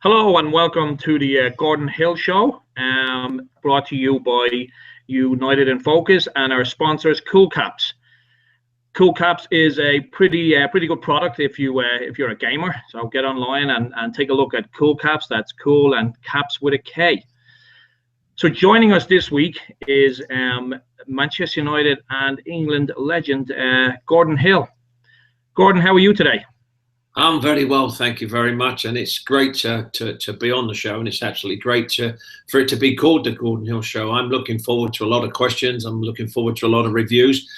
Hello and welcome to the Gordon Hill Show, brought to you by United in Focus and our sponsors, Cool Caps. Cool Caps is a pretty good product if you're a gamer. So get online and take a look at Cool Caps. That's cool and caps with a K. So joining us this week is Manchester United and England legend Gordon Hill. Gordon, how are you today? I'm very well, thank you very much, and it's great to be on the show, and it's actually great for it to be called the Gordon Hill Show. I'm looking forward to a lot of questions. I'm looking forward to a lot of reviews,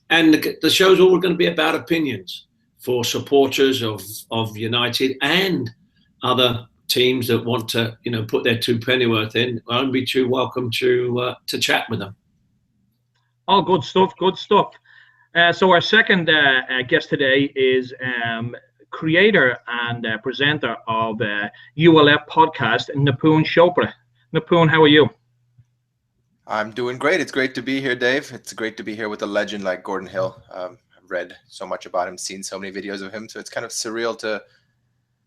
and the show's all going to be about opinions for supporters of United and other teams that want to put their two pennyworth in. I'll be too welcome to chat with them. Oh, good stuff. Good stuff. So our second guest today is creator and presenter of ULF podcast, Nipun Chopra. Nipun, how are you? I'm doing great. It's great to be here, Dave. It's great to be here with a legend like Gordon Hill. I've read so much about him, seen so many videos of him, so it's kind of surreal to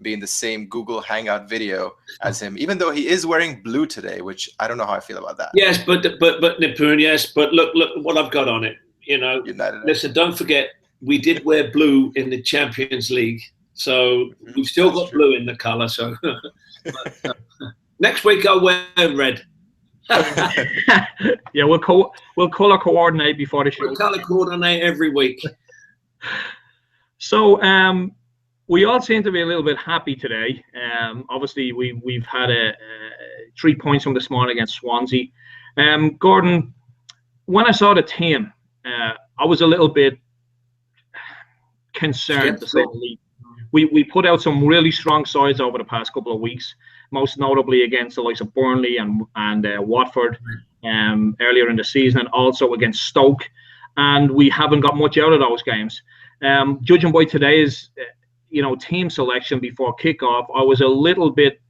be in the same Google Hangout video as him, even though he is wearing blue today, which I don't know how I feel about that. Yes, but Nipun, yes, but look what I've got on it. United. Listen, don't forget, we did wear blue in the Champions League. So we've still got blue in the colour. So next week I'll wear red. Yeah, we'll colour coordinate before the show. We'll colour coordinate every week. So we all seem to be a little bit happy today. Obviously, we've had 3 points from this morning against Swansea. Gordon, when I saw the team, I was a little bit concerned to say the least. We put out some really strong sides over the past couple of weeks, most notably against the likes of Burnley and Watford earlier in the season, and also against Stoke. And we haven't got much out of those games. Judging by today's team selection before kickoff, I was a little bit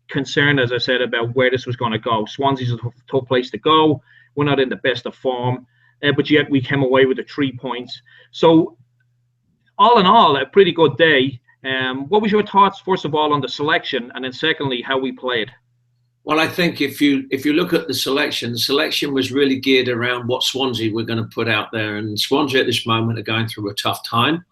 concerned, as I said, about where this was going to go. Swansea's a tough place to go. We're not in the best of form, but yet we came away with the 3 points. So all in all, a pretty good day. What was your thoughts, first of all, on the selection, and then secondly, how we played? Well, I think if you look at the selection was really geared around what Swansea were going to put out there, and Swansea at this moment are going through a tough time.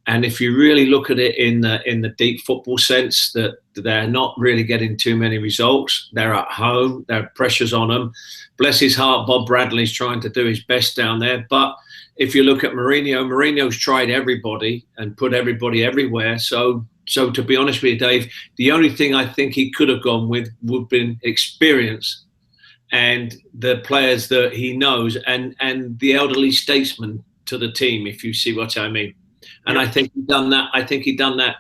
And if you really look at it in the deep football sense, that they're not really getting too many results. They're at home. There are pressures on them. Bless his heart, Bob Bradley's trying to do his best down there. But if you look at Mourinho's tried everybody and put everybody everywhere. So to be honest with you, Dave, the only thing I think he could have gone with would have been experience and the players that he knows and the elderly statesman to the team, if you see what I mean. And I think he'd done that. I think he'd done that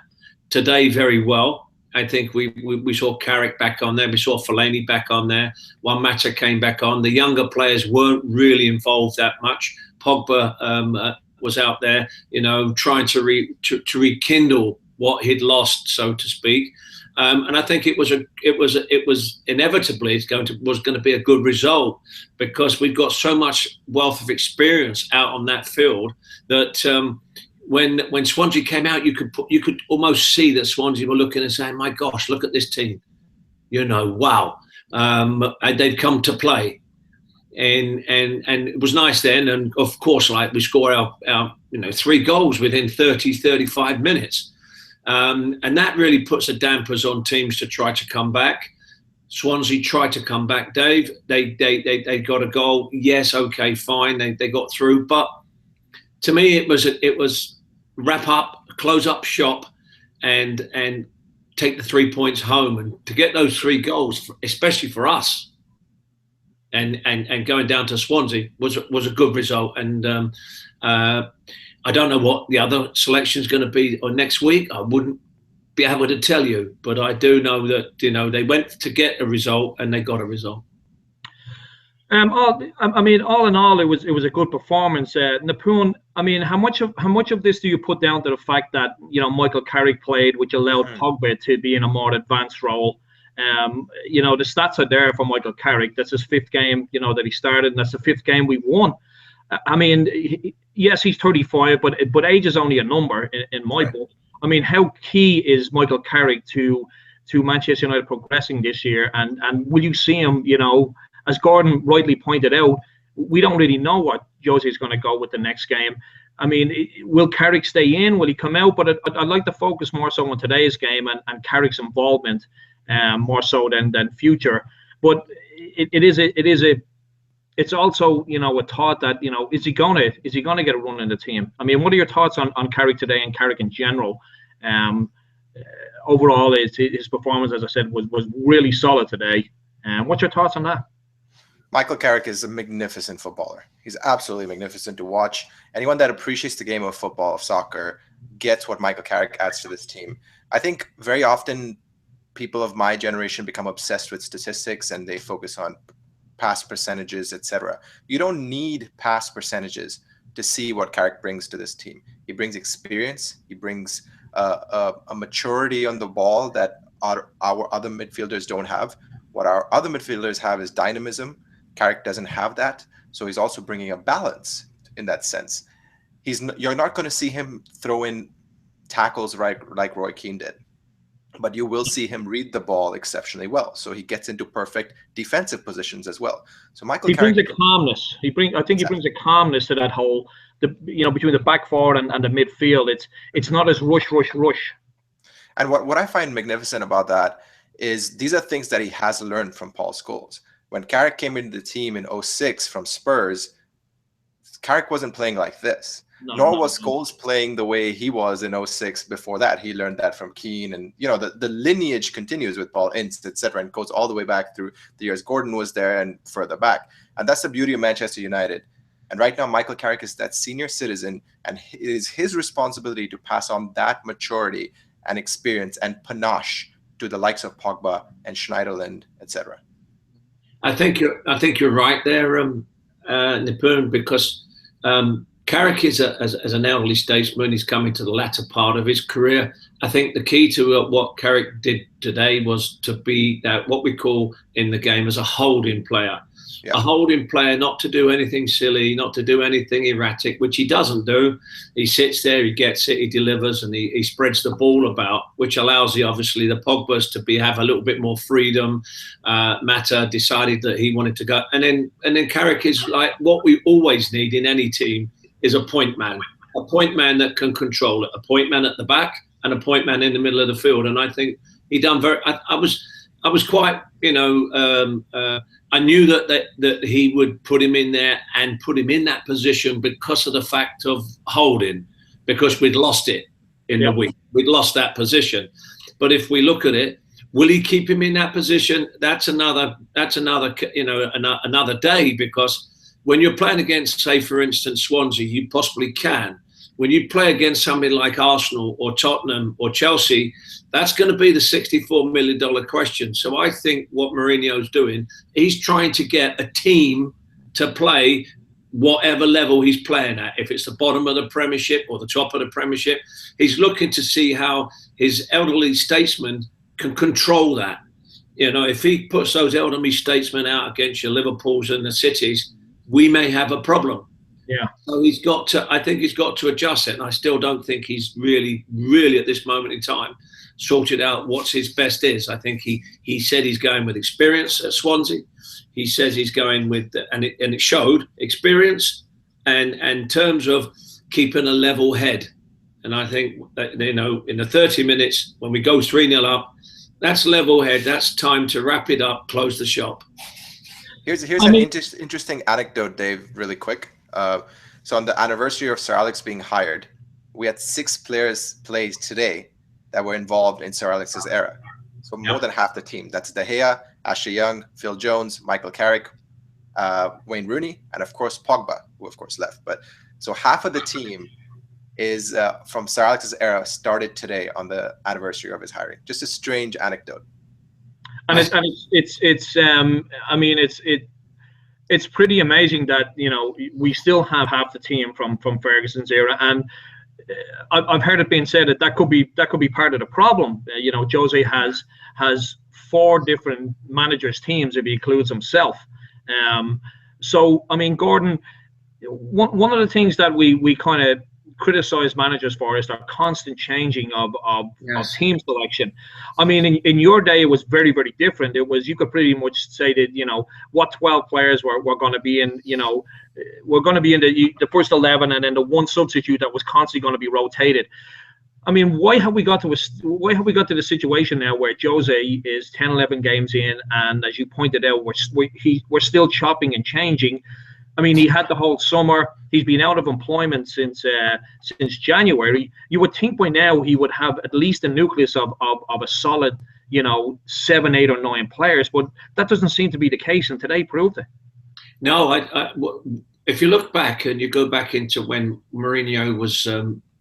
today very well. I think we saw Carrick back on there. We saw Fellaini back on there. Juan Mata came back on. The younger players weren't really involved that much. Pogba was out there, trying to rekindle what he'd lost, so to speak. And I think it was inevitably was going to be a good result because we've got so much wealth of experience out on that field that. When Swansea came out, you could almost see that Swansea were looking and saying, "My gosh, look at this team! Wow!" And they'd come to play, and it was nice then. And of course, we score our 3 goals within 35 minutes, and that really puts the dampers on teams to try to come back. Swansea tried to come back, Dave. They got a goal. Yes, okay, fine. They got through, but. To me, it was wrap up, close up shop, and take the 3 points home. And to get those 3 goals, especially for us, and going down to Swansea was a good result. And I don't know what the other selection is going to be next week. I wouldn't be able to tell you, but I do know that they went to get a result and they got a result. All in all, it was a good performance. Nipun, how much of this do you put down to the fact that Michael Carrick played, which allowed Pogba to be in a more advanced role? The stats are there for Michael Carrick. That's his 5th game, that he started, and that's the 5th game we won. Yes, he's 35, but age is only a number in my book. How key is Michael Carrick to to Manchester United progressing this year? And will you see him, you know, as Gordon rightly pointed out, we don't really know what Jose's going to go with the next game. I mean, will Carrick stay in? Will he come out? But I'd like to focus more so on today's game and Carrick's involvement, more so than future. But it's also, you know, a thought that, you know, is he gonna get a run in the team? I mean, what are your thoughts on Carrick today and Carrick in general? Overall, his performance, as I said, was really solid today. What's your thoughts on that? Michael Carrick is a magnificent footballer. He's absolutely magnificent to watch. Anyone that appreciates the game of football, of soccer, gets what Michael Carrick adds to this team. I think very often people of my generation become obsessed with statistics and they focus on pass percentages, etc. You don't need pass percentages to see what Carrick brings to this team. He brings experience. He brings a maturity on the ball that our other midfielders don't have. What our other midfielders have is dynamism. Carrick doesn't have that, so he's also bringing a balance in that sense. You're not going to see him throw in tackles like Roy Keane did, but you will see him read the ball exceptionally well. So he gets into perfect defensive positions as well. So Michael Carrick brings a calmness. He brings a calmness to that whole, between the back four and the midfield. It's not as rush. And what I find magnificent about that is these are things that he has learned from Paul Scholes. When Carrick came into the team in 2006 from Spurs, Carrick wasn't playing like this. Nor was Scholes playing the way he was in 2006 before that. He learned that from Keane. And, you know, the lineage continues with Paul Ince, etc., and goes all the way back through the years Gordon was there and further back. And that's the beauty of Manchester United. And right now, Michael Carrick is that senior citizen, and it is his responsibility to pass on that maturity and experience and panache to the likes of Pogba and Schneiderlin, etc. I think you're right there, Nipun, because Carrick is as an elderly statesman. He's coming to the latter part of his career. I think the key to what Carrick did today was to be what we call in the game as a holding player. Yeah. A holding player, not to do anything silly, not to do anything erratic, which he doesn't do. He sits there, he gets it, he delivers, and he spreads the ball about, which allows the Pogbas to have a little bit more freedom. Mata decided that he wanted to go, and then Carrick is like what we always need in any team is a point man that can control it, a point man at the back and a point man in the middle of the field. And I think he done very. I was quite, I knew that he would put him in there and put him in that position because of the fact of holding, because we'd lost it in the week. We'd lost that position. But if we look at it, will he keep him in that position? That's another another day, because when you're playing against, say, for instance, Swansea, you possibly can. When you play against somebody like Arsenal or Tottenham or Chelsea, that's going to be the $64 million question. So I think what Mourinho's doing, he's trying to get a team to play whatever level he's playing at. If it's the bottom of the Premiership or the top of the Premiership, he's looking to see how his elderly statesmen can control that. If he puts those elderly statesmen out against your Liverpools and the Cities, we may have a problem. Yeah. So I think he's got to adjust it. And I still don't think he's really at this moment in time sorted out what his best is. I think he said he's going with experience at Swansea. He says he's going with, and it showed, experience and in terms of keeping a level head. And I think that, in the 30 minutes when we go 3-0 up, that's level head. That's time to wrap it up, close the shop. Here's an interesting anecdote, Dave, really quick. So on the anniversary of Sir Alex being hired, we had 6 players play today that were involved in Sir Alex's era. So more than half the team. That's De Gea, Ashley Young, Phil Jones, Michael Carrick, Wayne Rooney, and of course Pogba, who of course left. But so half of the team is from Sir Alex's era started today on the anniversary of his hiring. Just a strange anecdote. And it's pretty amazing that we still have half the team from Ferguson's era, and I've heard it being said that could be part of the problem. Jose has 4 different managers' teams if he includes himself. So Gordon, one of the things that we kind of criticize managers for is their constant changing of Yes. team selection. I mean, in your day, it was very, very different. It was, you could pretty much say that, you know, what 12 players were going to be in, you know, we're going to be in the first 11, and then the one substitute that was constantly going to be rotated. I mean, why have we got to the situation now where Jose is 10, 11 games in, and as you pointed out, we're still chopping and changing. I mean, he had the whole summer. He's been out of employment since January. You would think by now he would have at least a nucleus of a solid, you know, 7, 8, or 9 players, but that doesn't seem to be the case, and today proved it. No, if you look back and you go back into when Mourinho was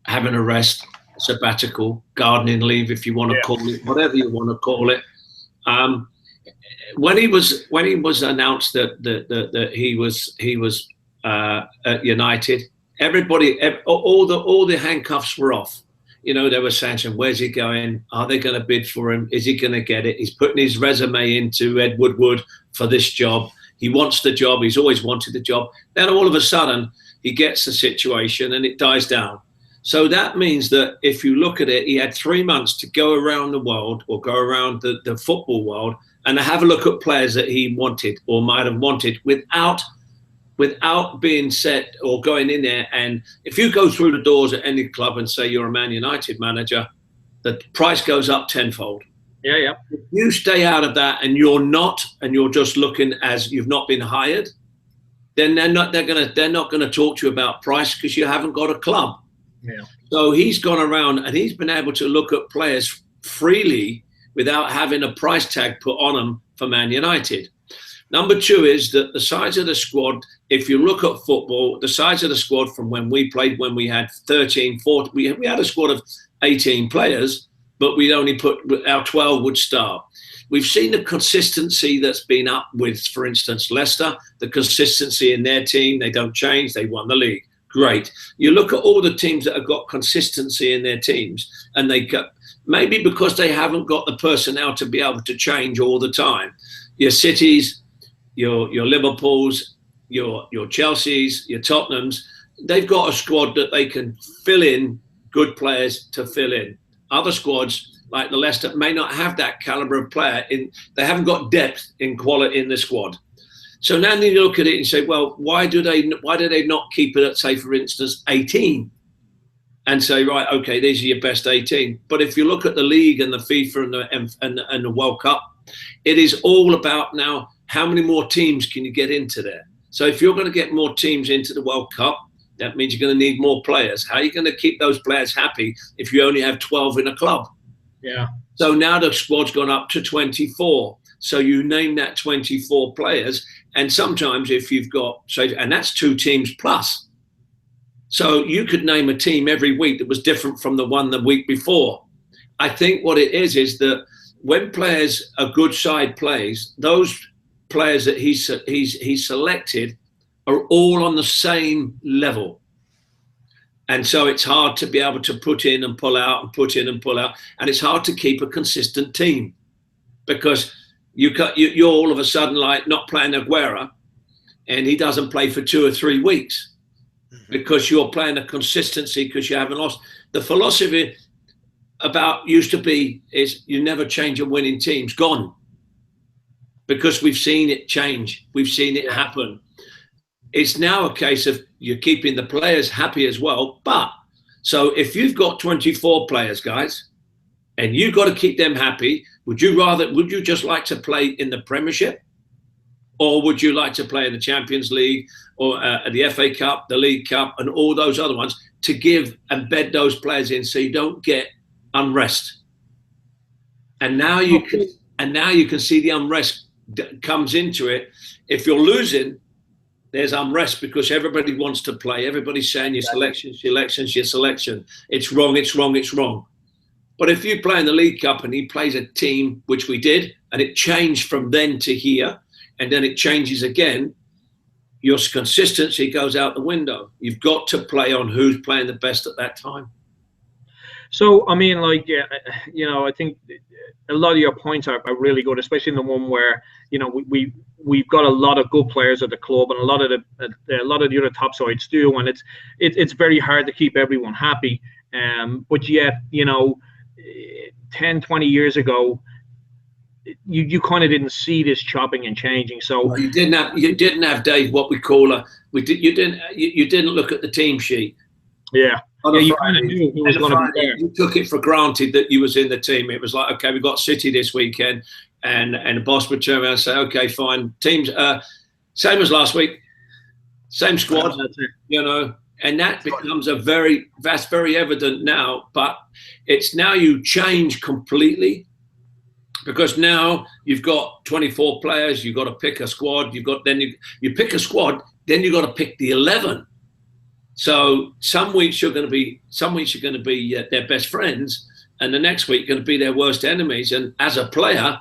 having a rest, sabbatical, gardening leave, if you want to call it, whatever you want to call it. When he was announced that he was at United, everybody, all the handcuffs were off. You know, they were saying, "Where's he going? Are they going to bid for him? Is he going to get it? He's putting his resume into Ed Woodward for this job. He wants the job. He's always wanted the job." Then all of a sudden, he gets the situation and it dies down. So that means that if you look at it, he had 3 months to go around the world, or go around the football world, and have a look at players that he wanted or might have wanted without being set or going in there. And if you go through the doors at any club and say you're a Man United manager, the price goes up tenfold. Yeah. If you stay out of that and you're just looking as you've not been hired, then they're not gonna talk to you about price, because you haven't got a club. Yeah. So he's gone around and he's been able to look at players freely without having a price tag put on them for Man United. Number 2 is that the size of the squad, if you look at football, the size of the squad from when we played, when we had 13, 14, we had a squad of 18 players, but we'd only put, our 12 would start. We've seen the consistency that's been up with, for instance, Leicester, the consistency in their team. They don't change. They won the league. Great. You look at all the teams that have got consistency in their teams, and they got, maybe because they haven't got the personnel to be able to change all the time. Your Cities, your Liverpools, your Chelseas, your Tottenhams, they've got a squad that they can fill in, good players to fill in. Other squads like the Leicester may not have that caliber of player. They haven't got depth in quality in the squad. So now you look at it and say, well, why do they not keep it at, say, for instance, 18, and say, right, okay, these are your best 18. But if you look at the league and the FIFA and the World Cup, it is all about now how many more teams can you get into there. So if you're going to get more teams into the World Cup, that means you're going to need more players. How are you going to keep those players happy if you only have 12 in a club? Yeah. So now the squad's gone up to 24. So you name that 24 players. And sometimes if you've got, say, and that's 2 teams plus. So you could name a team every week that was different from the one the week before. I think what it is that when players, a good side plays, those players that he's selected are all on the same level. And so it's hard to be able to put in and pull out and put in and pull out. And it's hard to keep a consistent team, because you're all of a sudden like not playing Aguero, and he doesn't play for 2 or 3 weeks because you're playing a consistency, because you haven't lost. The philosophy about used to be is you never change a winning team's gone, because we've seen it change. We've seen it happen. It's now a case of you're keeping the players happy as well. But so if you've got 24 players, guys, and you've got to keep them happy, would you just like to play in the Premiership? Or would you like to play in the Champions League, or the FA Cup, the League Cup, and all those other ones, to give and bed those players in so you don't get unrest? And now you can see the unrest comes into it. If you're losing, there's unrest because everybody wants to play. Everybody's saying your selection. It's wrong, it's wrong, it's wrong. But if you play in the League Cup and he plays a team, which we did, and it changed from then to here, and then it changes again, your consistency goes out the window. You've got to play on who's playing the best at that time. So, I mean, like, I think a lot of your points are really good, especially in the one where, we've got a lot of good players at the club, and a lot of the other top sides do, and it's very hard to keep everyone happy. But yet, 10, 20 years ago, you kind of didn't see this chopping and changing. So well, you didn't have Dave, what we call you didn't look at the team sheet. Yeah. On you Friday, kind of knew who was going to be there. You took it for granted that you was in the team. It was like, okay, we've got City this weekend, and the boss would turn around and say, okay, fine, teams, same as last week, same squad, and that becomes that's very evident now. But it's now you change completely, because now you've got 24 players. You've got to pick a squad. You pick a squad, then you've got to pick the 11. So some weeks you're going to be their best friends, and the next week you're going to be their worst enemies. And as a player,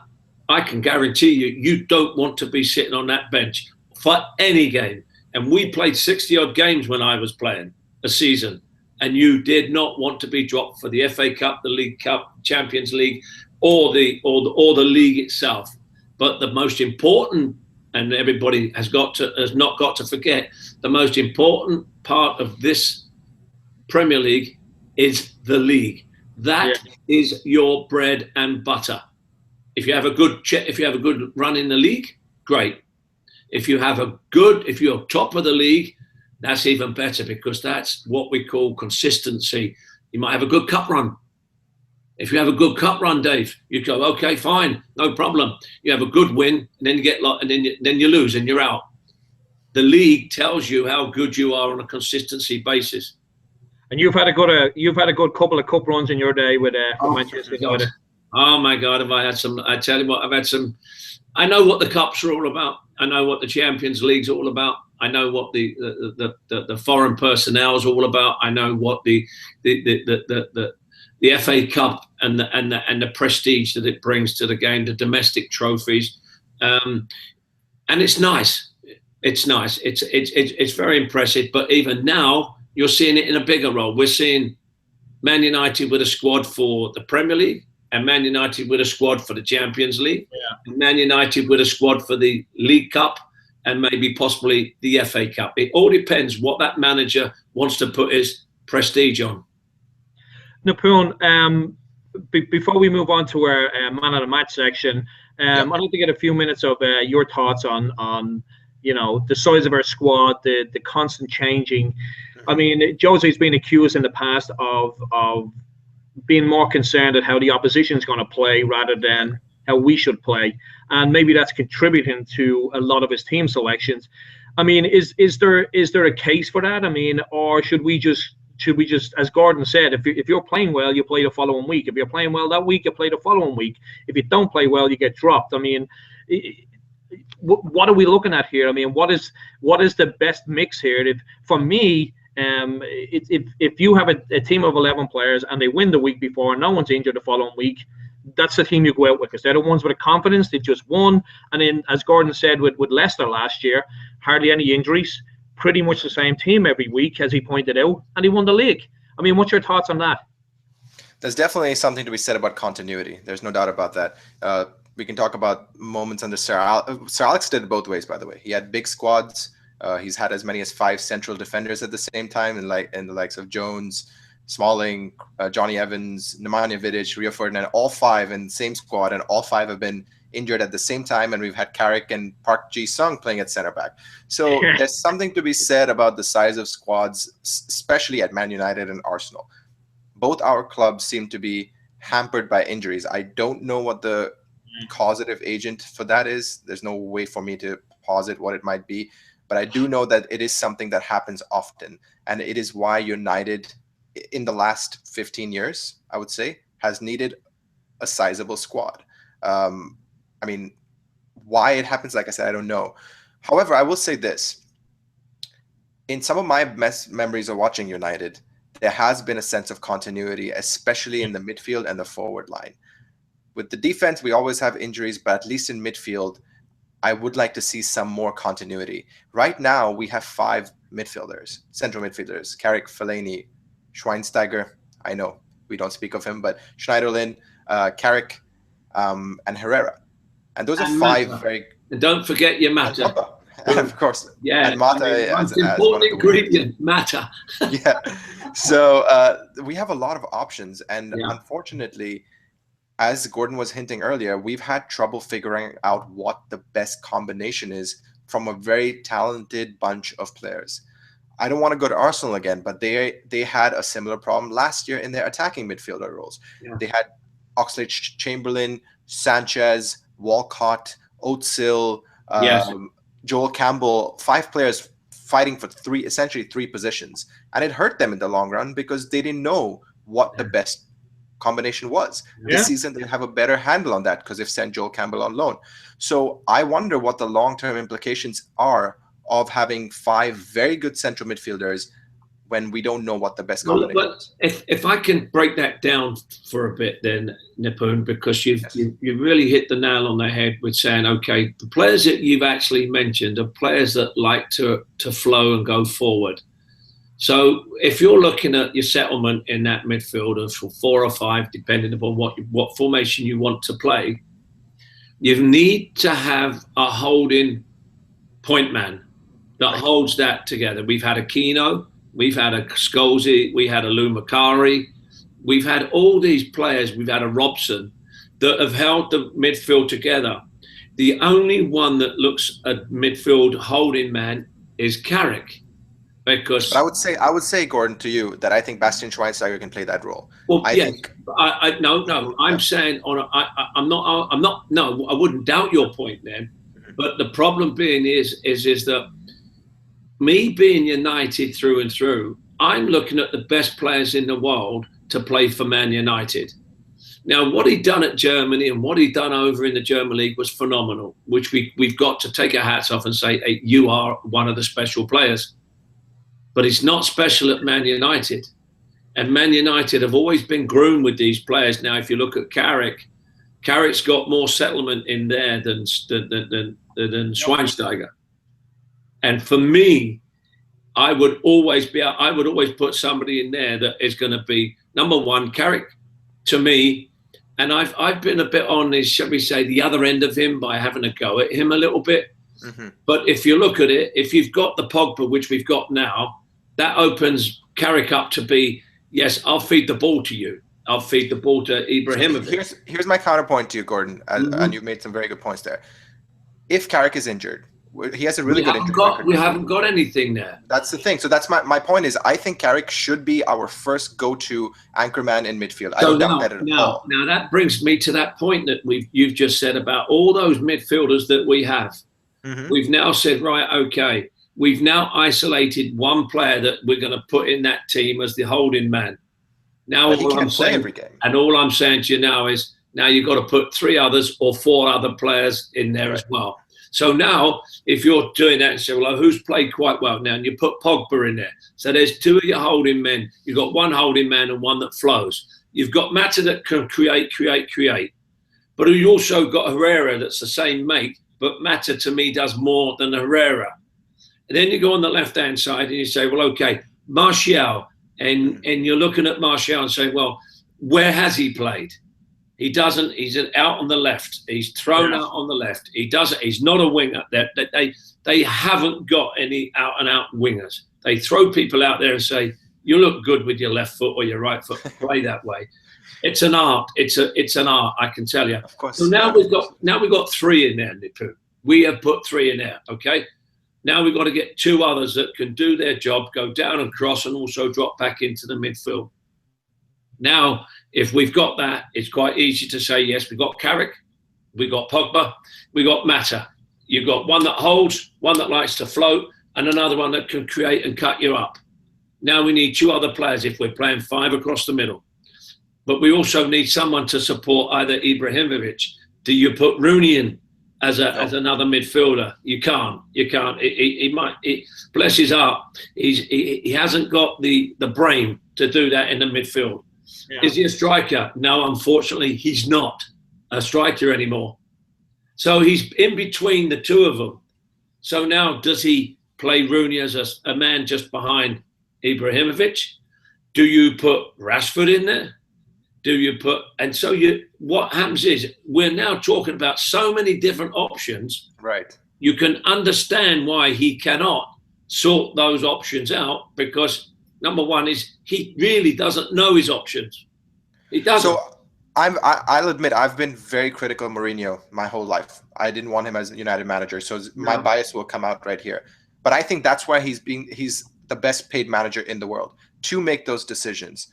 I can guarantee you don't want to be sitting on that bench for any game. And we played 60-odd games when I was playing a season, and you did not want to be dropped for the FA Cup, the League Cup, Champions League, or the league itself. But the most important, and everybody has not got to forget, the most important part of this Premier League is the league. That is your bread and butter. If you have a good run in the league, great. If you're top of the league, that's even better, because that's what we call consistency. You might have a good cup run. If you have a good cup run, Dave, you go, okay, fine, no problem. You have a good win, and then you get and then you lose and you're out. The league tells you how good you are on a consistency basis. And you've had a good couple of cup runs in your day with Manchester United. Oh my God, have I had some? I tell you what, I've had some. I know what the cups are all about. I know what the Champions League's all about. I know what the foreign personnel is all about. I know what the FA Cup and the prestige that it brings to the game, the domestic trophies, and it's nice. It's nice. It's very impressive. But even now, you're seeing it in a bigger role. We're seeing Man United with a squad for the Premier League, and Man United with a squad for the Champions League, and Man United with a squad for the League Cup, and maybe possibly the FA Cup. It all depends what that manager wants to put his prestige on. Napoon, before we move on to our man of the match section, I'd like to get a few minutes of your thoughts on the size of our squad, the constant changing. I mean, Jose's been accused in the past of being more concerned at how the opposition is going to play rather than how we should play, and maybe that's contributing to a lot of his team selections. I mean, is there a case for that? I mean, or should we just, as Gordon said, if you're playing well, you play the following week. If you're playing well that week, you play the following week. If you don't play well, you get dropped. I mean, what are we looking at here? I mean, what is the best mix here? For me, if you have a team of 11 players and they win the week before and no one's injured the following week, that's the team you go out with, because they're the ones with the confidence. They just won. And then, as Gordon said, with Leicester last year, hardly any injuries, pretty much the same team every week, as he pointed out, and he won the league. I mean, what's your thoughts on that? There's definitely something to be said about continuity. There's no doubt about that. We can talk about moments under Sir Alex did it both ways, by the way. He had big squads. He's had as many as 5 central defenders at the same time, and the likes of Jones, Smalling, Johnny Evans, Nemanja Vidic, Rio Ferdinand, all 5 in the same squad, and all 5 have been injured at the same time, and we've had Carrick and Park Ji-sung playing at center back. So there's something to be said about the size of squads, especially at Man United and Arsenal. Both our clubs seem to be hampered by injuries. I don't know what the causative agent for that is. There's no way for me to posit what it might be, but I do know that it is something that happens often, and it is why United in the last 15 years, I would say, has needed a sizable squad. I mean, why it happens, like I said, I don't know. However, I will say this. In some of my memories of watching United, there has been a sense of continuity, especially in the midfield and the forward line. With the defense, we always have injuries, but at least in midfield, I would like to see some more continuity. Right now, we have 5 midfielders, central midfielders: Carrick, Fellaini, Schweinsteiger. I know we don't speak of him, but Schneiderlin, Carrick, and Herrera. And those are five Mata. very... And don't forget your Mata. Of course. Yeah. And Mata as important ingredient, Mata. Yeah. So we have a lot of options. And unfortunately, as Gordon was hinting earlier, we've had trouble figuring out what the best combination is from a very talented bunch of players. I don't want to go to Arsenal again, but they had a similar problem last year in their attacking midfielder roles. Yeah. They had Oxlade-Chamberlain, Sanchez, Walcott, Özil, Joel Campbell, 5 players fighting for essentially three positions. And it hurt them in the long run because they didn't know what the best combination was. This season they have a better handle on that because they've sent Joel Campbell on loan. So I wonder what the long-term implications are of having 5 very good central midfielders when we don't know what the best combination is. If I can break that down for a bit then, Nipun, because you really hit the nail on the head with saying, okay, the players that you've actually mentioned are players that like to flow and go forward. So if you're looking at your settlement in that midfield of 4 or 5, depending upon what formation you want to play, you need to have a holding point man that holds that together. We've had a Keno, we've had a Scholesy, we had a Lou Macari, we've had all these players, we've had a Robson that have held the midfield together. The only one that looks a midfield holding man is Carrick. Because but I would say, Gordon, to you that I think Bastian Schweinsteiger can play that role. Well, I'm saying I wouldn't doubt your point then, but the problem being is that me being United through and through, I'm looking at the best players in the world to play for Man United. Now, what he'd done at Germany and what he'd done over in the German league was phenomenal, which we've got to take our hats off and say, hey, you are one of the special players. But it's not special at Man United. And Man United have always been groomed with these players. Now, if you look at Carrick's got more settlement in there than Schweinsteiger. And for me, I would always put somebody in there that is going to be number one, Carrick, to me. And I've been a bit on this, shall we say, the other end of him by having a go at him a little bit. Mm-hmm. But if you look at it, if you've got the Pogba, which we've got now, that opens Carrick up to be, yes, I'll feed the ball to you. I'll feed the ball to Ibrahimovic. Here's my counterpoint to you, Gordon, and you've made some very good points there. If Carrick is injured, he has a really good injury record. We haven't got anything there. That's the thing. So that's my point is I think Carrick should be our first go-to anchorman in midfield. I don't doubt that at all. Now that brings me to that point that you've just said about all those midfielders that we have. Mm-hmm. We've now said, right, okay, we've now isolated one player that we're going to put in that team as the holding man. Now, he can't play every game. And all I'm saying to you now is, now you've got to put 3 others or 4 other players in there as well. So now, if you're doing that and say, well, who's played quite well now? And you put Pogba in there. So there's 2 of your holding men. You've got one holding man and one that flows. You've got Mata that can create. But you also got Herrera that's the same make. But Mata, to me, does more than Herrera. And then you go on the left-hand side and you say, well, okay, Martial. And you're looking at Martial and saying, well, where has he played? He doesn't. He's out on the left. He's thrown out on the left. He doesn't. He's not a winger. They haven't got any out-and-out wingers. They throw people out there and say, you look good with your left foot or your right foot. Play that way. It's an art. It's an art, I can tell you. Of course. So now we've got 3 in there, Nipu. We have put 3 in there, okay? Now we've got to get 2 others that can do their job, go down and cross, and also drop back into the midfield. Now, if we've got that, it's quite easy to say, yes, we've got Carrick, we've got Pogba, we've got Mata. You've got one that holds, one that likes to float, and another one that can create and cut you up. Now we need 2 other players if we're playing 5 across the middle. But we also need someone to support either Ibrahimovic. Do you put Rooney in as another midfielder? You can't. He might. Bless his heart. He hasn't got the brain to do that in the midfield. Yeah. Is he a striker? No, unfortunately, he's not a striker anymore. So he's in between the 2 of them. So now, does he play Rooney as a man just behind Ibrahimovic? Do you put Rashford in there? do you put? And so what happens is we're now talking about so many different options. Right. You can understand why he cannot sort those options out, because number one is he really doesn't know his options. He doesn't. So I'll admit I've been very critical of Mourinho my whole life. I didn't want him as a United manager, so my bias will come out right here. But I think that's why he's the best paid manager in the world to make those decisions.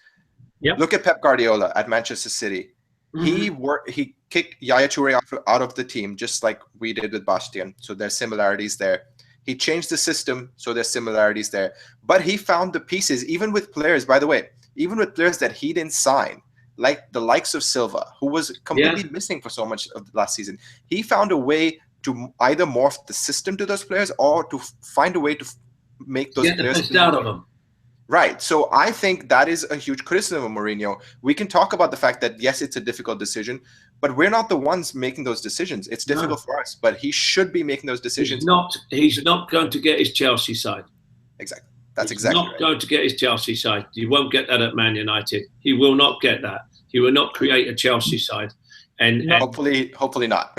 Yep. Look at Pep Guardiola at Manchester City. Mm-hmm. He kicked Yaya Toure out of the team, just like we did with Bastian. So there's similarities there. He changed the system, so there's similarities there. But he found the pieces, even with players, by the way, even with players that he didn't sign, like the likes of Silva, who was completely missing for so much of the last season. He found a way to either morph the system to those players or to find a way to make those players the best out of them. Right. So I think that is a huge criticism of Mourinho. We can talk about the fact that, yes, it's a difficult decision, but we're not the ones making those decisions. It's difficult for us, but he should be making those decisions. He's not going to get his Chelsea side. Exactly. That's exactly right. He's not going to get his Chelsea side. You won't get that at Man United. He will not get that. He will not create a Chelsea side. And hopefully not. Hopefully not.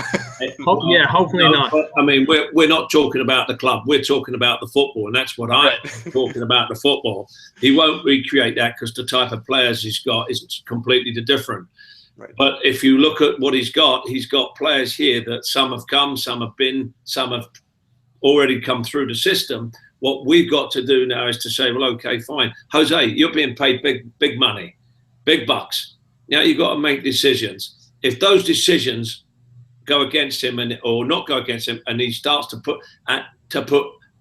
But, I mean, we're not talking about the club. We're talking about the football, and that's what I'm talking about, the football. He won't recreate that because the type of players he's got is completely different. Right. But if you look at what he's got players here that some have come, some have been, some have already come through the system. What we've got to do now is to say, well, okay, fine. Jose, you're being paid big money, big bucks. Now you've got to make decisions. If those decisions go against him or not go against him, and he starts to put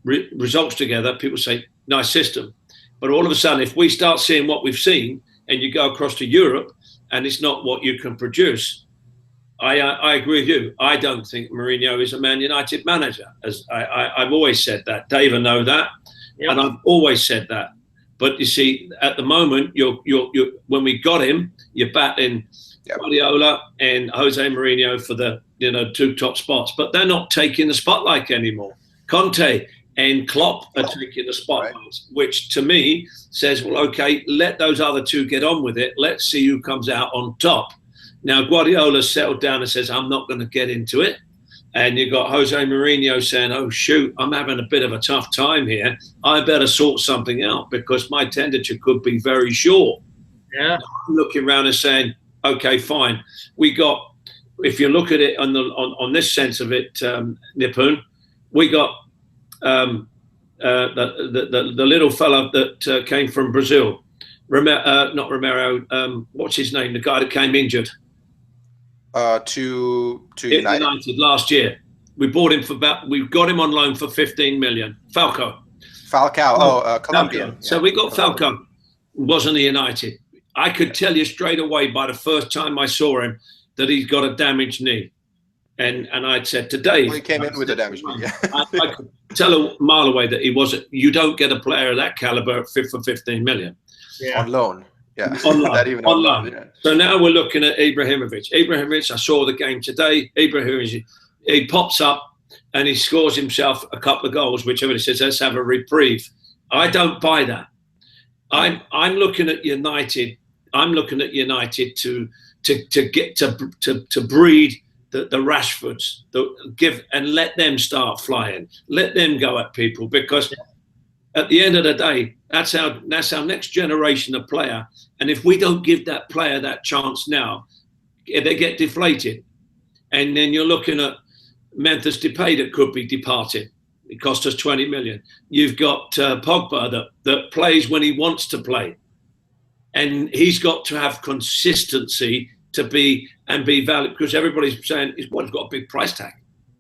results together, people say, nice system. But all of a sudden, if we start seeing what we've seen, and you go across to Europe, and it's not what you can produce, I agree with you. I don't think Mourinho is a Man United manager. As I've always said that. Dave will know that, and I've always said that. But you see, at the moment, you're when we got him, you're battling Guardiola and Jose Mourinho for the two top spots, but they're not taking the spotlight anymore. Conte and Klopp are taking the spotlight, which to me says, well, okay, let those other two get on with it. Let's see who comes out on top. Now Guardiola settled down and says, I'm not going to get into it. And you've got Jose Mourinho saying, oh, shoot, I'm having a bit of a tough time here. I better sort something out because my temperature could be very short. Yeah. I'm looking around and saying, okay, fine. We got, if you look at it on this sense of it, Nipun, we got the little fella that came from Brazil, not Romero. What's his name? The guy that came injured. To United last year. We bought him we got him on loan for 15 million. Falcao. Colombian. Yeah. So we got Falcao. Wasn't a United. I could tell you straight away by the first time I saw him that he's got a damaged knee. And I'd said to Dave. Well, he came in with a damaged knee. I could tell a mile away that he wasn't. You don't get a player of that caliber for 15 million. Yeah. On loan. Yeah. On loan. Yeah. So now we're looking at Ibrahimovic. Ibrahimovic, I saw the game today. Ibrahimovic, he pops up and he scores himself a couple of goals, which everybody says, let's have a reprieve. I don't buy that. I'm looking at United. I'm looking at United to get to breed the Rashfords, give and let them start flying. Let them go at people because at the end of the day, that's our next generation of player. And if we don't give that player that chance now, they get deflated. And then you're looking at Memphis Depay that could be departing. It cost us 20 million. You've got Pogba that plays when he wants to play. And he's got to have consistency to be valid because everybody's saying he's got a big price tag.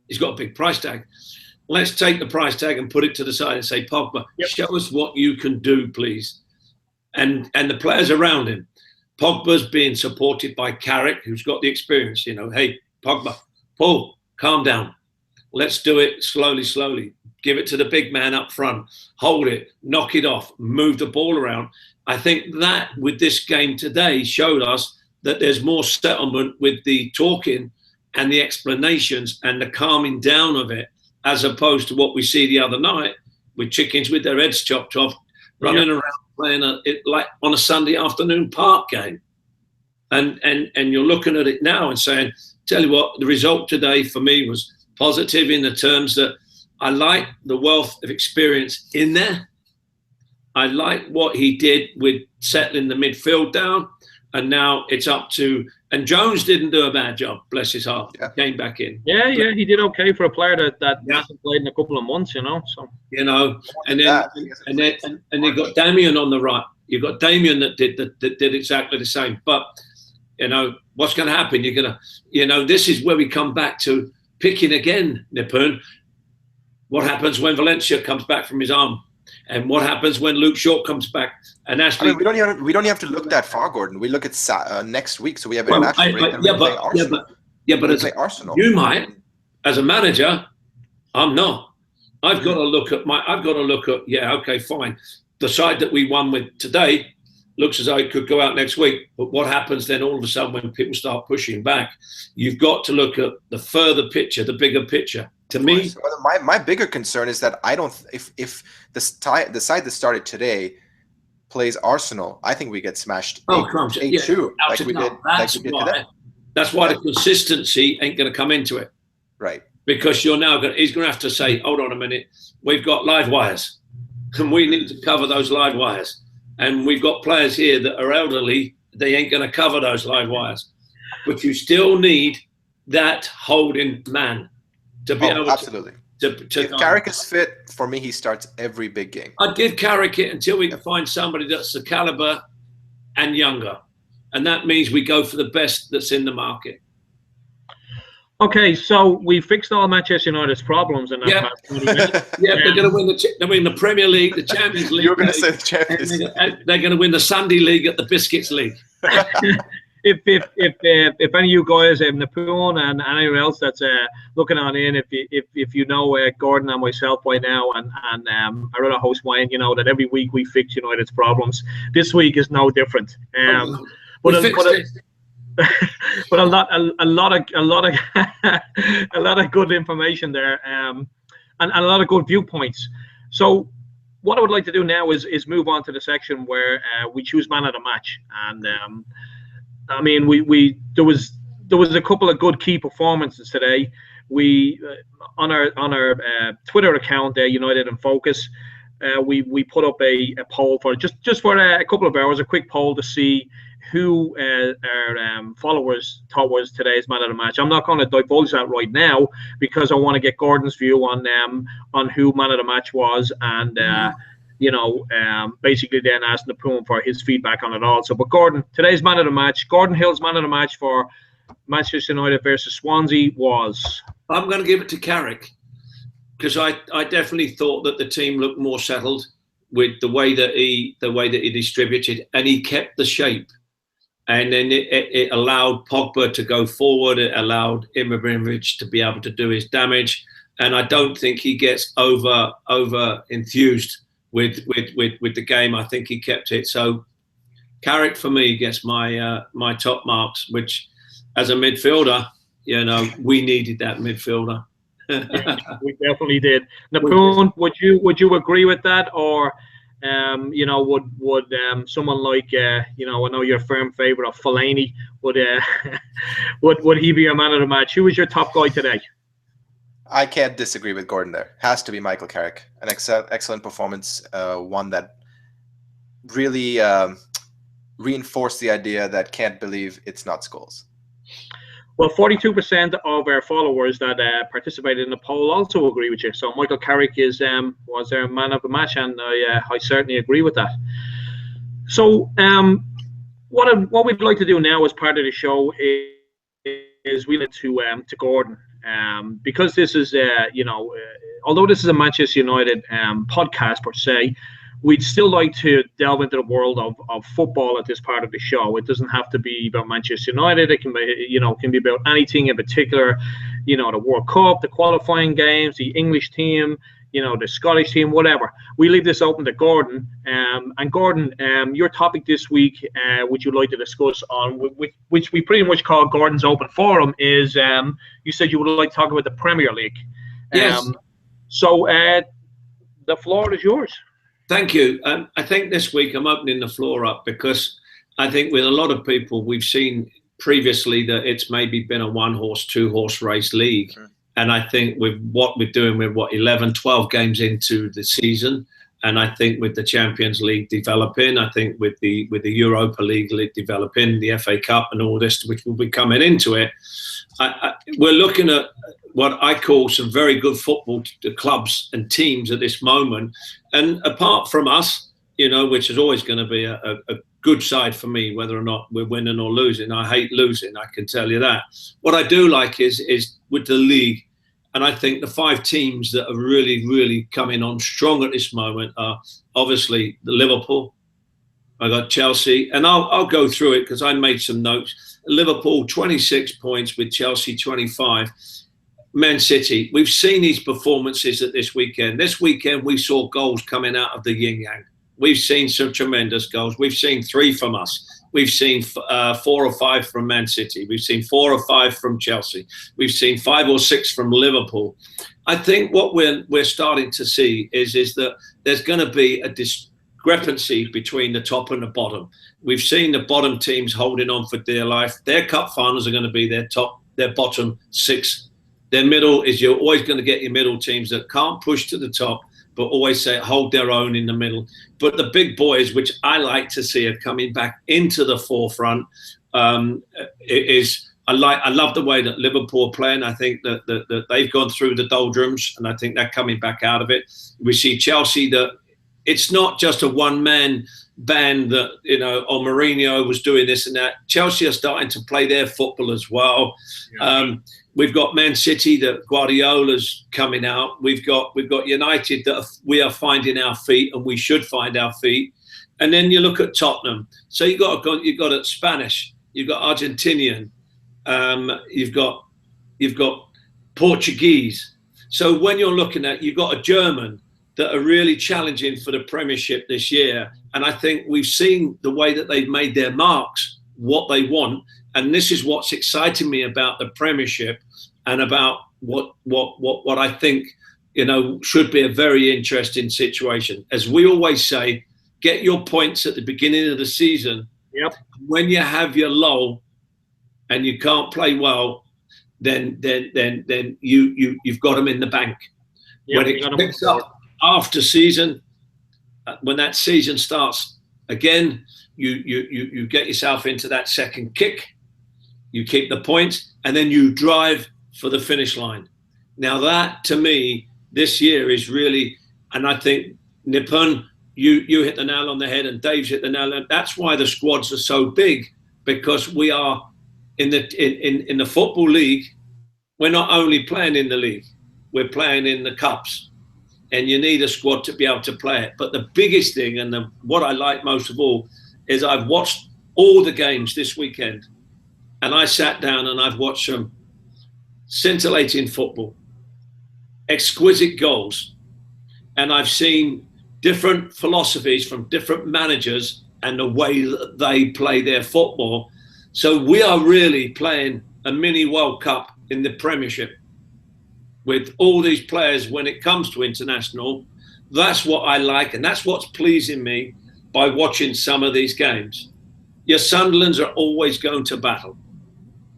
He's got a big price tag. Let's take the price tag and put it to the side and say, Pogba, show us what you can do, please. And the players around him. Pogba's being supported by Carrick, who's got the experience. Hey, Pogba, Paul, calm down. Let's do it slowly. Give it to the big man up front. Hold it, knock it off, move the ball around. I think that with this game today showed us that there's more settlement with the talking and the explanations and the calming down of it, as opposed to what we see the other night with chickens with their heads chopped off, running around playing it like on a Sunday afternoon park game. And you're looking at it now and saying, tell you what, the result today for me was positive in the terms that I like the wealth of experience in there. I like what he did with settling the midfield down. And now it's up to, and Jones didn't do a bad job, bless his heart. Yeah. Came back in. Yeah, he did okay for a player that hasn't played in a couple of months, So and then you got Damien on the right. You've got Damien that did exactly the same. But what's going to happen? You're going to, this is where we come back to picking again, Nipun. What happens when Valencia comes back from his arm? And what happens when Luke Shaw comes back? And Ashley, we don't even have to look that far, Gordon. We look at next week, so we have international break. But play Arsenal. You might, as a manager, I'm not. I've got to look at fine. The side that we won with today looks as though it could go out next week. But what happens then all of a sudden when people start pushing back? You've got to look at the further picture, the bigger picture. To me, my bigger concern is that I don't. If the side that started today plays Arsenal, I think we get smashed 8-2 like we did today. That's why the consistency ain't going to come into it, right? Because he's going to have to say, hold on a minute, we've got live wires, and we need to cover those live wires, and we've got players here that are elderly, they ain't going to cover those live wires, but you still need that holding man. To be able absolutely. If Carrick is fit, for me, he starts every big game. I'd give Carrick it until we can find somebody that's the caliber and younger. And that means we go for the best that's in the market. Okay, so we fixed all Manchester United's problems in that past 20 minutes. They're going to win the Premier League, the Champions League. You're going to say the Champions League. They're going to win the Sunday League at the Biscuits League. If any of you guys, Nipun and anyone else that's looking on in, if you know Gordon and myself by now, and our other host Wayne, that every week we fix United's problems. This week is no different. But a lot of good information there, and a lot of good viewpoints. So what I would like to do now is move on to the section where we choose man of the match, and I mean, there was a couple of good key performances today. We on our Twitter account, United in Focus, we put up a poll for just for a couple of hours, a quick poll to see who our followers thought was today's man of the match. I'm not going to divulge that right now because I want to get Gordon's view on who man of the match was, and basically then ask Nipun for his feedback on it also. But Gordon, today's man of the match, Gordon Hill's man of the match for Manchester United versus Swansea was? I'm going to give it to Carrick because I definitely thought that the team looked more settled with the way that he distributed, and he kept the shape. And then it allowed Pogba to go forward. It allowed Ibrahimovic to be able to do his damage. And I don't think he gets over enthused with the game. I think he kept it. So Carrick for me gets my top marks, which as a midfielder, we needed that midfielder. We definitely did. Nipun, would you agree with that, or would someone like I know you're a firm favourite of Fellaini, would he be your man of the match? Who was your top guy today? I can't disagree with Gordon there. Has to be Michael Carrick. An excellent performance, one that really reinforced the idea that can't believe it's not Scholes. Well, 42% of our followers that participated in the poll also agree with you. So Michael Carrick was their man of the match, and I certainly agree with that. So what we'd like to do now as part of the show is we need to Gordon. Because this is, although this is a Manchester United podcast per se, we'd still like to delve into the world of football at this part of the show. It doesn't have to be about Manchester United. It can be about anything in particular, the World Cup, the qualifying games, the English team, the Scottish team, whatever. We leave this open to Gordon. And Gordon, your topic this week, which you'd like to discuss on, which we pretty much call Gordon's Open Forum, is you said you would like to talk about the Premier League. Yes. So the floor is yours. Thank you. I think this week I'm opening the floor up because I think with a lot of people, we've seen previously that it's maybe been a 1-horse, 2-horse race league. And I think with what we're doing, we're 11, 12 games into the season. And I think with the Champions League developing, I think with the Europa League developing, the FA Cup and all this, which will be coming into it, we're looking at what I call some very good football clubs and teams at this moment. And apart from us, which is always going to be a good side for me, whether or not we're winning or losing. I hate losing, I can tell you that. What I do like is with the league, and I think the 5 teams that are really, really coming on strong at this moment are obviously the Liverpool. I got Chelsea, and I'll go through it because I made some notes. Liverpool 26 points with Chelsea 25. Man City, we've seen these performances at this weekend. This weekend we saw goals coming out of the yin yang. We've seen some tremendous goals. We've seen 3 from us. We've seen 4 or 5 from Man City. We've seen 4 or 5 from Chelsea. We've seen 5 or 6 from Liverpool. I think what we're starting to see is that there's going to be a discrepancy between the top and the bottom. We've seen the bottom teams holding on for dear life. Their cup finals are going to be their bottom 6. Their middle is, you're always going to get your middle teams that can't push to the top, but always hold their own in the middle. But the big boys, which I like to see, are coming back into the forefront. I love the way that Liverpool are playing. I think that they've gone through the doldrums, and I think they're coming back out of it. We see Chelsea, that it's not just a one-man band that, Mourinho was doing this and that. Chelsea are starting to play their football as well. Yeah. We've got Man City that Guardiola's coming out. We've got United that we are finding our feet, and we should find our feet. And then you look at Tottenham. So you've got a Spanish, you've got Argentinian, you've got Portuguese. So when you're looking at, you've got a German that are really challenging for the Premiership this year. And I think we've seen the way that they've made their marks, what they want. And this is what's exciting me about the Premiership, and about what I think, should be a very interesting situation. As we always say, get your points at the beginning of the season. Yep. When you have your lull and you can't play well, then you've got them in the bank. Yep, when it picks up after season, when that season starts again, you get yourself into that second kick. You keep the points, and then you drive for the finish line. Now that, to me, this year is really, and I think Nippon, you hit the nail on the head, and Dave's hit the nail on. That's why the squads are so big, because we are in the football league. We're not only playing in the league, we're playing in the cups, and you need a squad to be able to play it. But the biggest thing, and what I like most of all, is I've watched all the games this weekend. And I sat down and I've watched some scintillating football, exquisite goals. And I've seen different philosophies from different managers and the way that they play their football. So we are really playing a mini World Cup in the Premiership with all these players when it comes to international. That's what I like, and that's what's pleasing me by watching some of these games. Your Sunderlands are always going to battle.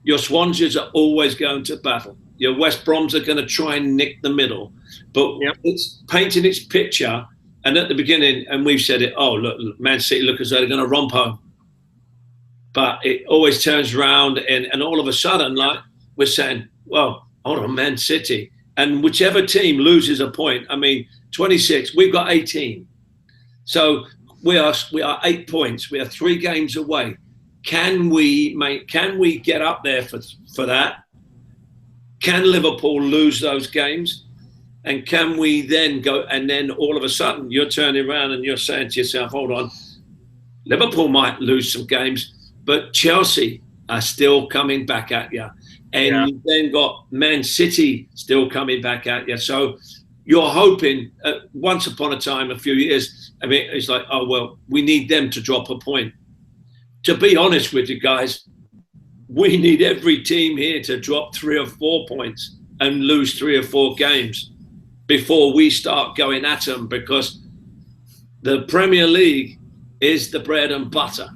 Your Swanseas are always going to battle. Your West Broms are going to try and nick the middle. But It's painting its picture. And at the beginning, and we've said it, look, Man City look as though they're going to romp home. But it always turns around, and all of a sudden, like, we're saying, well, hold on, Man City. And whichever team loses a point, 26, we've got 18. So we are 8 points. We are 3 games away. Can we get up there for that? Can Liverpool lose those games? And can we then go, and then all of a sudden you're turning around and you're saying to yourself, hold on, Liverpool might lose some games, but Chelsea are still coming back at you. And you've then got Man City still coming back at you. So you're hoping, once upon a time, a few years, it's like, we need them to drop a point. To be honest with you guys, we need every team here to drop 3 or 4 points and lose 3 or 4 games before we start going at them, because the Premier League is the bread and butter.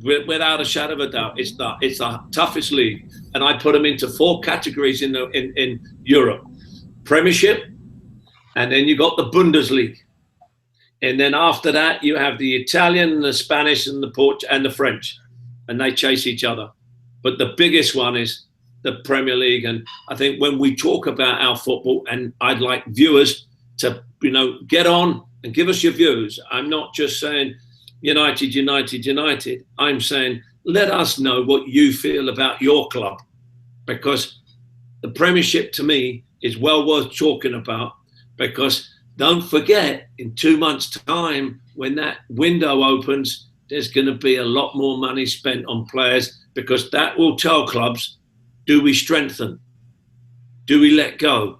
Without a shadow of a doubt, it's the toughest league, and I put them into 4 categories in Europe: Premiership, and then you got the Bundesliga, and then after that you have the Italian, the Spanish, and the French, and they chase each other. But the biggest one is the Premier League, and I think when we talk about our football, and I'd like viewers to get on and give us your views. I'm not just saying United, United, United. I'm saying let us know what you feel about your club, because the Premiership to me is well worth talking about, because don't forget, in 2 months' time, when that window opens, there's going to be a lot more money spent on players, because that will tell clubs, do we strengthen? Do we let go?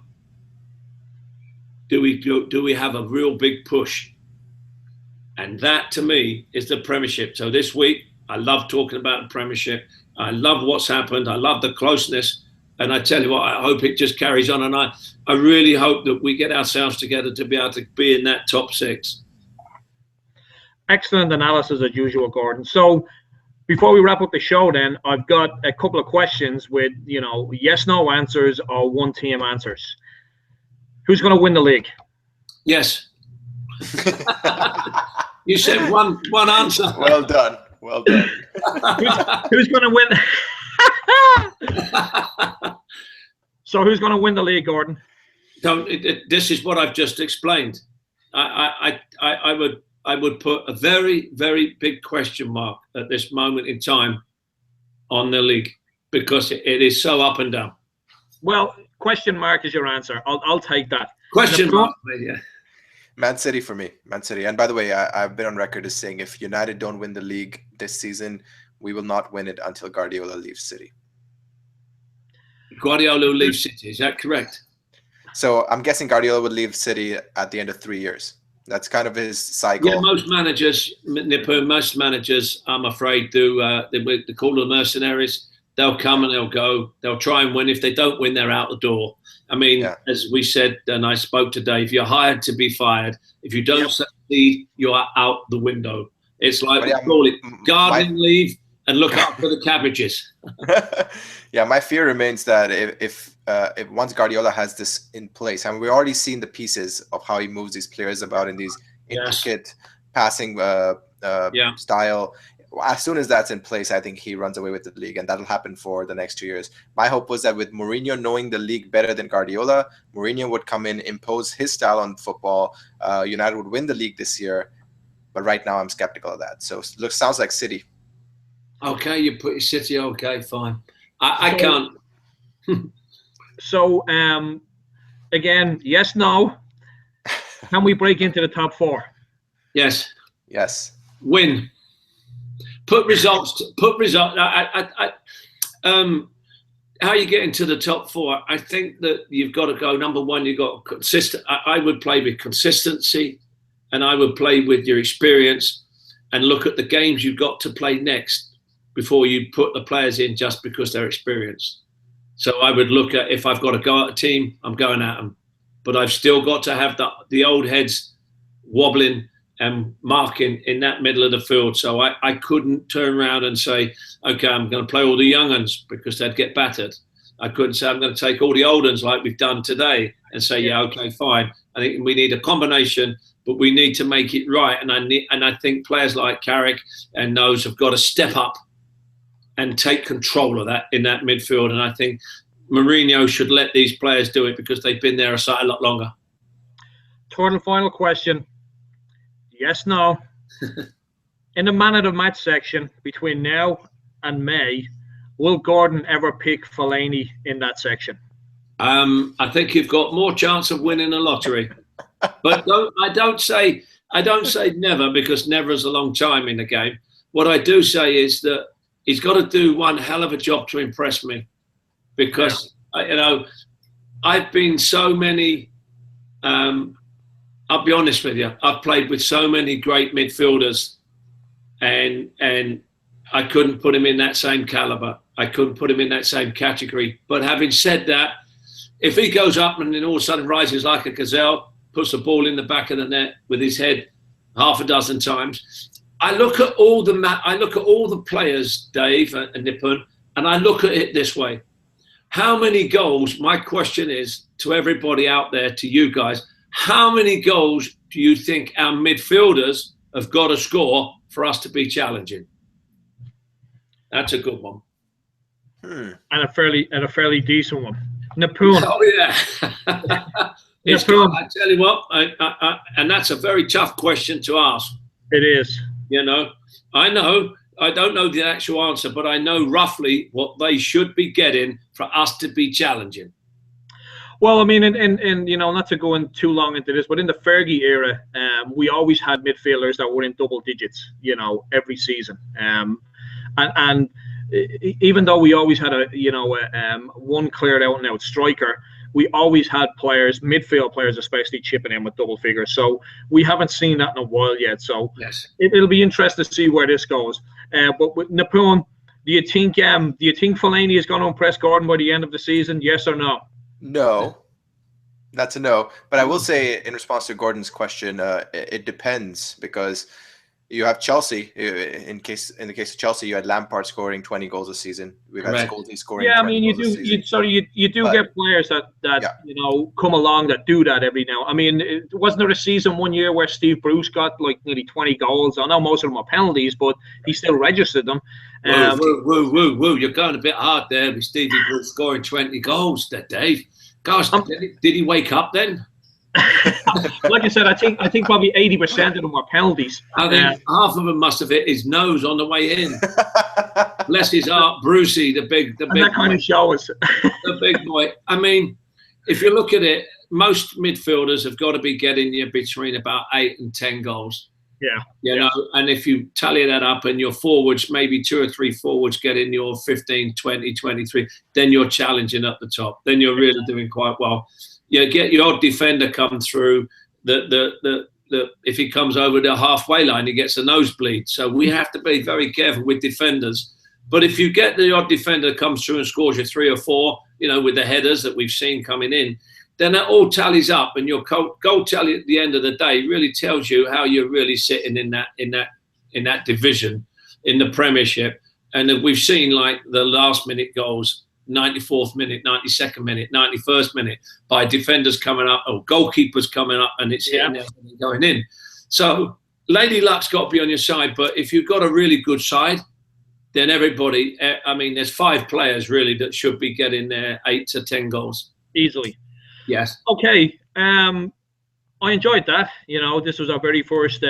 Do we have a real big push? And that, to me, is the Premiership. So this week, I love talking about the Premiership. I love what's happened. I love the closeness. And I tell you what, I hope it just carries on. And I really hope that we get ourselves together to be able to be in that top 6. Excellent analysis as usual, Gordon. So before we wrap up the show, then, I've got a couple of questions with, yes, no answers or one team answers. Who's going to win the league? Yes. You said one answer. Well done. Well done. Who's going to win? So who's going to win the league, Gordon? This is what I've just explained. I would put a very, very big question mark at this moment in time on the league, because it is so up and down. Well, question mark is your answer. I'll take that. Question mark, yeah. Man City for me. Man City. And by the way, I've been on record as saying if United don't win the league this season, we will not win it until Guardiola leaves City. Guardiola will leave City, is that correct? So I'm guessing Guardiola would leave City at the end of 3 years. That's kind of his cycle. Yeah, most managers, I'm afraid, they call them mercenaries. They'll come and they'll go. They'll try and win. If they don't win, they're out the door. I mean, as we said, and I spoke to Dave, you're hired to be fired. If you don't succeed, you are out the window. It's like we call it gardening leave and look out for the cabbages. Yeah, my fear remains that if once Guardiola has this in place, and we've already seen the pieces of how he moves these players about in these intricate passing style. As soon as that's in place, I think he runs away with the league, and that'll happen for the next 2 years. My hope was that with Mourinho knowing the league better than Guardiola, Mourinho would come in, impose his style on football. United would win the league this year, but right now I'm skeptical of that. So sounds like City. Okay, you put your City. Okay, fine. I can't. So, again, yes, no. Can we break into the top 4? Yes. Yes. Win. Put results. How you get into the top 4? I think that you've got to go. Number one, you've got consistent. I would play with consistency, and I would play with your experience, and look at the games you've got to play next before you put the players in just because they're experienced. So I would look at, if I've got to go at a team, I'm going at them, but I've still got to have the old heads wobbling and marking in that middle of the field. So I couldn't turn around and say, okay, I'm going to play all the young uns, because they'd get battered. I couldn't say I'm going to take all the old uns like we've done today and say, yeah, okay, fine. I think we need a combination, but we need to make it right. And I think players like Carrick and those have got to step up and take control of that in that midfield. And I think Mourinho should let these players do it, because they've been there a lot longer. Third and final question. Yes, no. In the man of the match section between now and May, will Gordon ever pick Fellaini in that section? I think you've got more chance of winning the lottery. But I don't say never, because never is a long time in the game. What I do say is that he's got to do one hell of a job to impress me, because I've been so many. I'll be honest with you. I've played with so many great midfielders, and I couldn't put him in that same caliber. I couldn't put him in that same category. But having said that, if he goes up and then all of a sudden rises like a gazelle, puts the ball in the back of the net with his head half a dozen times, I look at all the players, Dave and Nipun, and I look at it this way. How many goals, my question is to everybody out there, to you guys, how many goals do you think our midfielders have got to score for us to be challenging? That's a good one. And a fairly decent one. Nipun. Oh yeah. I tell you what, and that's a very tough question to ask. It is. You know, I don't know the actual answer, but I know roughly what they should be getting for us to be challenging. Well, I mean, and you know, not to go in too long into this, but in the Fergie era, we always had midfielders that were in double digits, you know, every season. And even though we always had one cleared out and out striker, we always had players, midfield players especially, chipping in with double figures. So we haven't seen that in a while yet. So yes, it'll be interesting to see where this goes. But with Nipun, do you think Fellaini is going to impress Gordon by the end of the season? Yes or no? No. That's a no. But I will say, in response to Gordon's question, it depends, because you have Chelsea. In the case of Chelsea, you had Lampard scoring 20 goals a season. We've had Scolti scoring. Yeah, I mean, you do get players that you know, come along that do that every now. I mean, wasn't there a season one year where Steve Bruce got like nearly 20 goals? I know most of them are penalties, but he still registered them. Whoa! You're going a bit hard there with Stevie Bruce scoring 20 goals there, Dave. Gosh, did he wake up then? Like I said, I think probably 80% of them were penalties. I think half of them must have hit his nose on the way in. Bless his heart, Brucey, the big that kind of shows. The big boy. I mean, if you look at it, most midfielders have got to be getting you between about 8 and 10 goals. Yeah. You know, and if you tally that up and your forwards, maybe 2 or 3 forwards get in your 15, 20, 23, then you're challenging at the top. Then you're really doing quite well. You get your odd defender come through. If he comes over the halfway line, he gets a nosebleed. So we have to be very careful with defenders. But if you get the odd defender that comes through and scores you 3 or 4, you know, with the headers that we've seen coming in, then that all tallies up, and your goal tally at the end of the day really tells you how you're really sitting in that division, in the Premiership. And we've seen like the last minute goals, 94th minute, 92nd minute, 91st minute, by defenders coming up or goalkeepers coming up, and it's hitting there and going in. So Lady Luck's got to be on your side, but if you've got a really good side, then everybody, I mean, there's 5 players really that should be getting their 8 to 10 goals. Easily. Yes. Okay. I enjoyed that. You know, this was our very first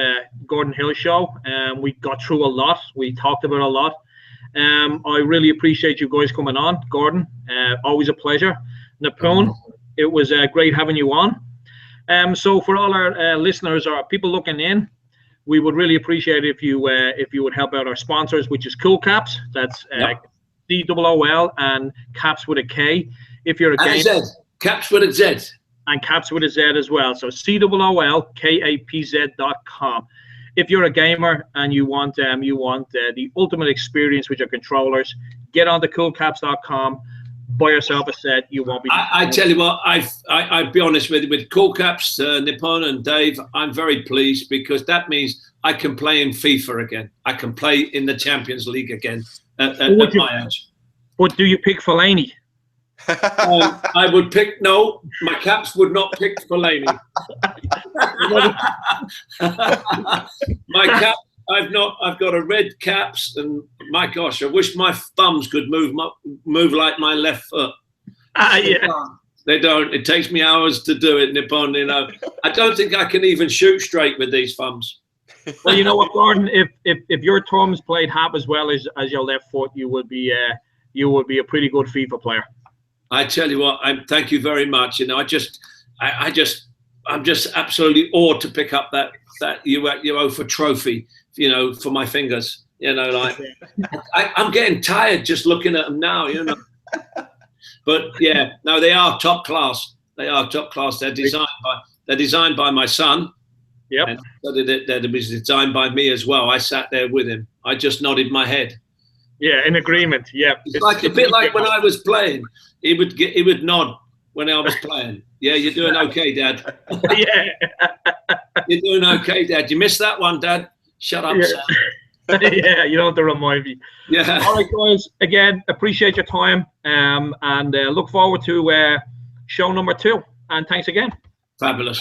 Gordon Hill show. We got through a lot. We talked about a lot. I really appreciate you guys coming on, Gordon. Always a pleasure. Nipun, it was great having you on. So for all our listeners or people looking in, we would really appreciate it if you would help out our sponsors, which is Cool Caps. That's COOL and Caps with a K. If you're a gamer, Caps with a Z. And Caps with a Z as well. So COOLKAPZ.com. If you're a gamer and you want the ultimate experience with your controllers, get on to coolcaps.com, buy yourself a set. You won't be. I tell you what, I'll be honest with Cool Caps, Nipun and Dave, I'm very pleased, because that means I can play in FIFA again. I can play in the Champions League again at my age. But do you pick Fellaini? I would pick, no, my Caps would not pick Fellaini. My cap, I've got a red Caps, and my gosh, I wish my thumbs could move like my left foot. They don't. It takes me hours to do it, Nipun. You know, I don't think I can even shoot straight with these thumbs. Well, you know what, Gordon, if your thumbs played half as well as your left foot, you would be a pretty good FIFA player. I tell you what, thank you very much. You know, I'm just absolutely awed to pick up that UEFA trophy, you know, for my fingers. You know, like I'm getting tired just looking at them now. You know, but yeah, no, they are top class. They are top class. They're designed by my son. Yep. And that was designed by me as well. I sat there with him. I just nodded my head. Yeah, in agreement. Yeah, it's like a bit like when I was playing. He would nod when I was playing. Yeah, you're doing okay, Dad. Yeah, you're doing okay, Dad. You missed that one, Dad. Shut up, Yeah. Sam. Yeah, you don't have to remind me. Yeah. All right, guys. Again, appreciate your time, and look forward to show number 2. And thanks again. Fabulous.